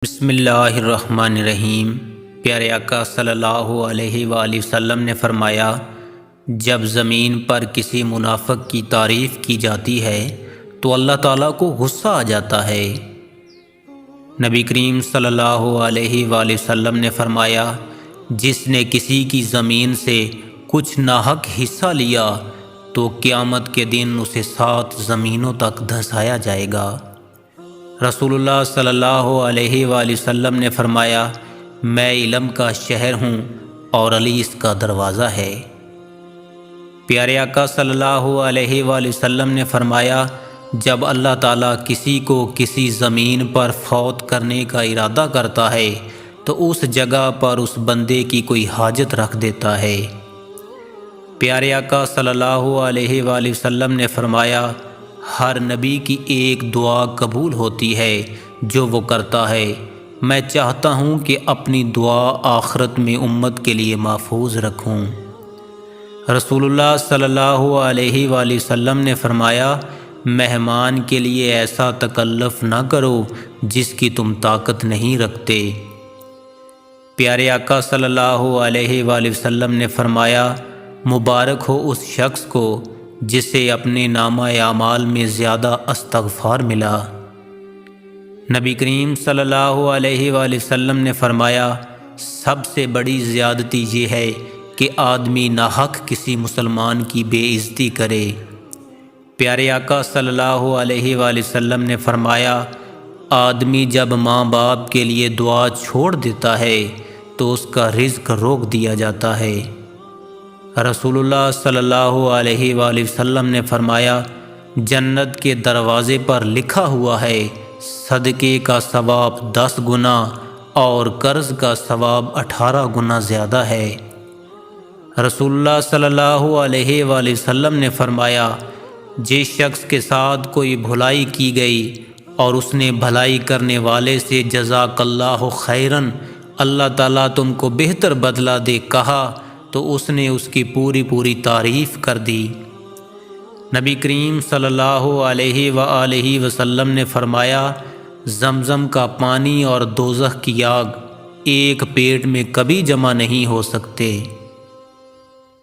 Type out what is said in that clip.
بسم اللہ الرحمن الرحیم۔ پیارے آقا صلی اللہ علیہ وآلہ وسلم نے فرمایا، جب زمین پر کسی منافق کی تعریف کی جاتی ہے تو اللہ تعالیٰ کو غصہ آ جاتا ہے۔ نبی کریم صلی اللہ علیہ وآلہ وسلم نے فرمایا، جس نے کسی کی زمین سے کچھ ناحق حصہ لیا تو قیامت کے دن اسے 7 زمینوں تک دھنسایا جائے گا۔ رسول اللہ صلی اللہ علیہ وآلہ وسلم نے فرمایا، میں علم کا شہر ہوں اور علی اس کا دروازہ ہے۔ پیارے آقا صلی اللہ علیہ وآلہ وسلم نے فرمایا، جب اللہ تعالیٰ کسی کو کسی زمین پر فوت کرنے کا ارادہ کرتا ہے تو اس جگہ پر اس بندے کی کوئی حاجت رکھ دیتا ہے۔ پیارے آقا صلی اللہ علیہ وآلہ وسلم نے فرمایا، ہر نبی کی ایک دعا قبول ہوتی ہے جو وہ کرتا ہے۔ میں چاہتا ہوں کہ اپنی دعا آخرت میں امت کے لیے محفوظ رکھوں۔ رسول اللہ صلی اللہ علیہ وآلہ وسلم نے فرمایا، مہمان کے لیے ایسا تکلف نہ کرو جس کی تم طاقت نہیں رکھتے۔ پیارے آقا صلی اللہ علیہ وآلہ وسلم نے فرمایا، مبارک ہو اس شخص کو جسے اپنے نامہ اعمال میں زیادہ استغفار ملا۔ نبی کریم صلی اللہ علیہ وآلہ وسلم نے فرمایا، سب سے بڑی زیادتی یہ ہے کہ آدمی ناحق کسی مسلمان کی بے عزتی کرے۔ پیارے آقا صلی اللہ علیہ وآلہ وسلم نے فرمایا، آدمی جب ماں باپ کے لیے دعا چھوڑ دیتا ہے تو اس کا رزق روک دیا جاتا ہے۔ رسول اللہ صلی اللہ علیہ وآلہ وسلم نے فرمایا، جنت کے دروازے پر لکھا ہوا ہے، صدقے کا ثواب 10 گنا اور قرض کا ثواب 18 گنا زیادہ ہے۔ رسول اللہ صلی اللہ علیہ وآلہ وسلم نے فرمایا، جس شخص کے ساتھ کوئی بھلائی کی گئی اور اس نے بھلائی کرنے والے سے جزاک اللہ خیرن، اللہ تعالیٰ تم کو بہتر بدلہ دے کہا تو اس نے اس کی پوری تعریف کر دی۔ نبی کریم صلی اللہ علیہ وآلہ وسلم نے فرمایا، زمزم کا پانی اور دوزخ کی آگ ایک پیٹ میں کبھی جمع نہیں ہو سکتے۔